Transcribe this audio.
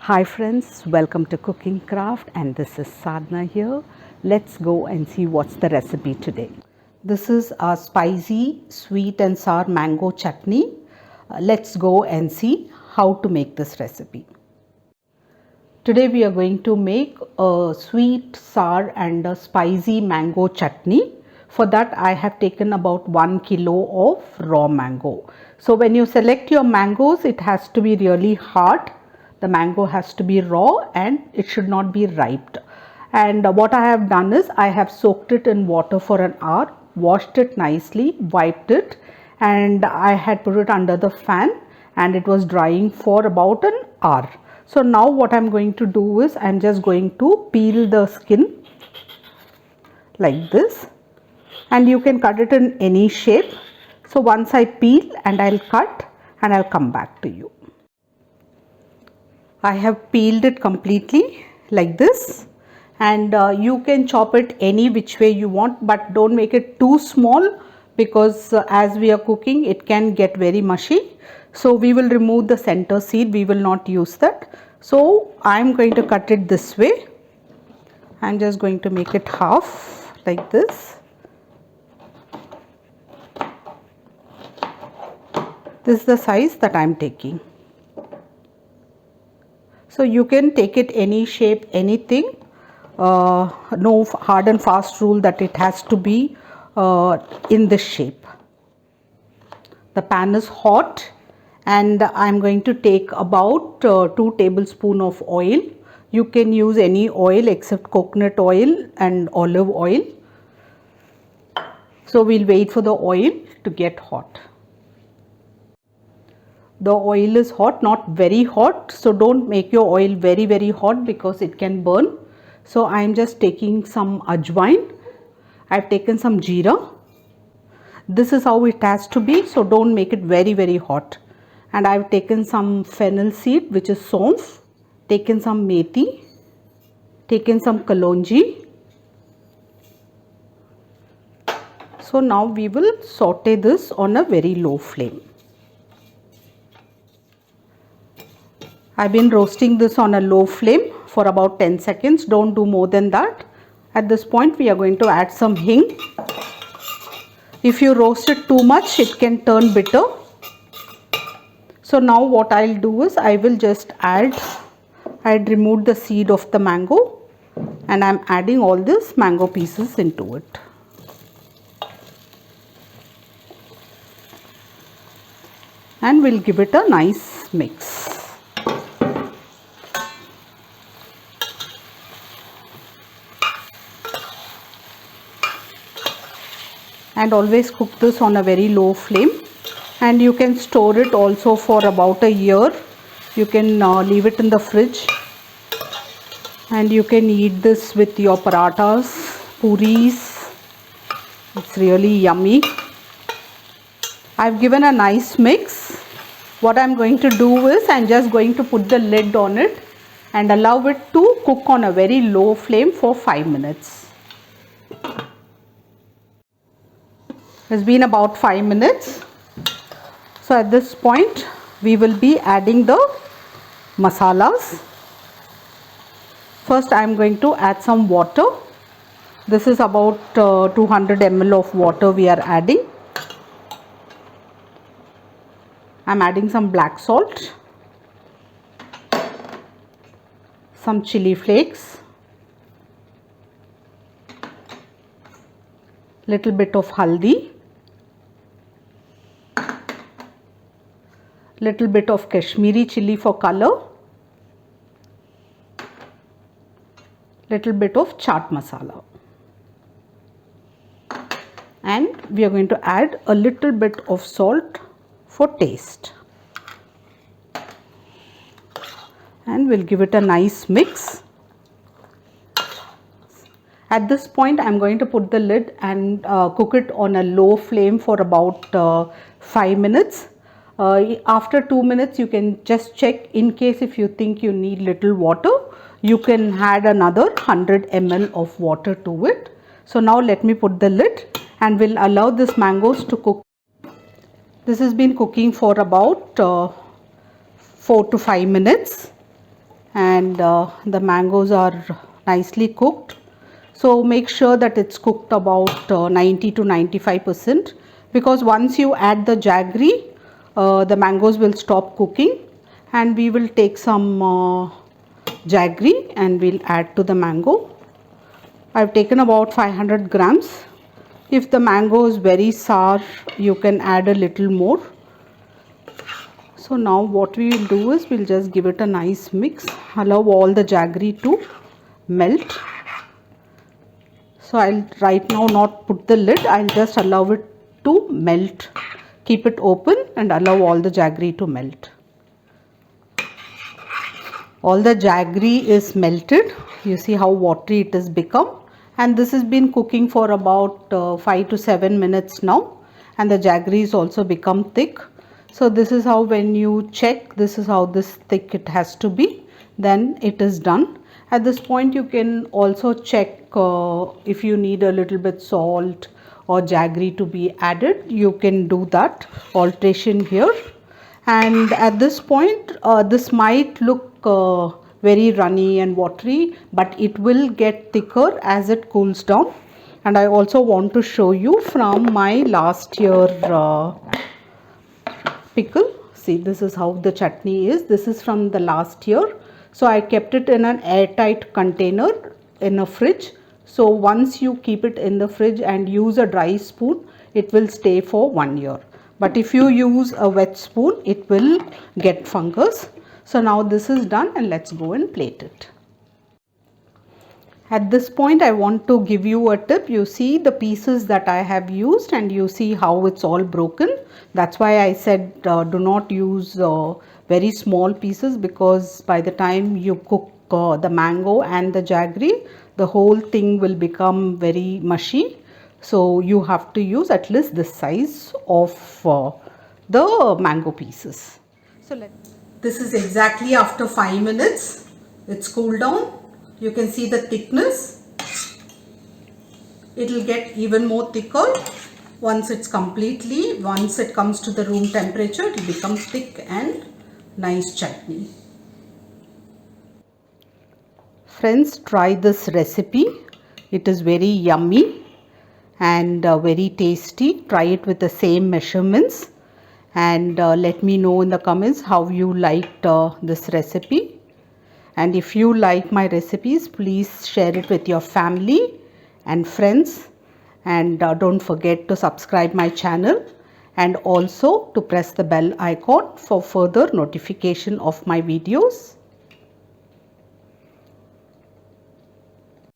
Hi friends, welcome to Cooking Craft, and this is Sadhana here. Let's go and see what's the recipe today. This is a spicy sweet and sour mango chutney. Let's go and see how to make this recipe. Today we are going to make a sweet, sour and a spicy mango chutney. For that I have taken about 1 kilo of raw mango. So when you select your mangoes, it has to be really hard. The mango has to be raw and it should not be ripe. And what I have done is I have soaked it in water for an hour, washed it nicely, wiped it, and I had put it under the fan and it was drying for about an hour. So now what I'm going to do is I'm just going to peel the skin like this, and you can cut it in any shape. So once I peel and I'll cut and I'll come back to you. I have peeled it completely like this, and you can chop it any which way you want, but don't make it too small because as we are cooking it can get very mushy. So we will remove the center seed, we will not use that. So I am going to cut it this way. I am just going to make it half like this. This is the size that I am taking. So you can take it any shape, anything. No hard and fast rule that it has to be in this shape. The pan is hot and I am going to take about 2 tablespoons of oil. You can use any oil except coconut oil and olive oil. So we'll wait for the oil to get hot. The oil is hot, not very hot, so don't make your oil very hot because it can burn. So I am just taking some ajwain. I've taken some jeera. This is how it has to be, so don't make it very hot. And I've taken some fennel seed, which is saunf, taken some methi, taken some kalonji. So now we will saute this on a very low flame. I've been roasting this on a low flame for about 10 seconds. Don't do more than that. At this point we are going to add some hing. If you roast it too much, it can turn bitter. So now what I'll do is I will just add, I had removed the seed of the mango and I'm adding all these mango pieces into it. And we'll give it a nice mix. And always cook this on a very low flame, and you can store it also for about a year. You can leave it in the fridge and you can eat this with your parathas, puris. It's really yummy. I've given a nice mix. What I'm going to do is I'm just going to put the lid on it and allow it to cook on a very low flame for 5 minutes. It's been about 5 minutes. So at this point we will be adding the masalas. First I am going to add some water. This is about 200 ml of water we are adding. I am adding some black salt, some chili flakes, little bit of haldi, little bit of Kashmiri chili for color, little bit of chaat masala, and we are going to add a little bit of salt for taste, and we'll give it a nice mix. At this point I am going to put the lid and cook it on a low flame for about 5 minutes. After 2 minutes you can just check. In case if you think you need little water, you can add another 100 ml of water to it. So now let me put the lid and we'll allow this mangoes to cook. This has been cooking for about 4 to 5 minutes. and the mangoes are nicely cooked. So make sure that it's cooked about 90 to 95%, because once you add the jaggery, the mangoes will stop cooking, and we will take some jaggery and we'll add to the mango. I've taken about 500 grams. If the mango is very sour, you can add a little more. So now what we will do is we'll just give it a nice mix, allow all the jaggery to melt. So I'll right now not put the lid, I'll just allow it to melt. Keep it open and allow all the jaggery to melt. All the jaggery is melted. You see how watery it has become, and this has been cooking for about 5 to 7 minutes now, and the jaggery is also become thick. So this is how, when you check, this is how this thick it has to be, then it is done. At this point you can also check if you need a little bit salt or jaggery to be added, you can do that alteration here. And at this point this might look very runny and watery, but it will get thicker as it cools down. And I also want to show you from my last year pickle. See, this is how the chutney is. This is from the last year. So I kept it in an airtight container in a fridge. So once you keep it in the fridge and use a dry spoon, it will stay for 1 year. But if you use a wet spoon, it will get fungus. So now this is done, and let's go and plate it. At this point I want to give you a tip. You see the pieces that I have used, and you see how it's all broken. That's why I said do not use very small pieces, because by the time you cook the mango and the jaggery, the whole thing will become very mushy. So you have to use at least this size of the mango pieces. So this is exactly after 5 minutes. It's cooled down. You can see the thickness. It will get even more thicker once it comes to the room temperature. It will become thick and nice chutney. Friends, try this recipe. It is very yummy and very tasty. Try it with the same measurements, and let me know in the comments how you liked this recipe. And if you like my recipes, please share it with your family and friends, and don't forget to subscribe my channel, and also to press the bell icon for further notification of my videos.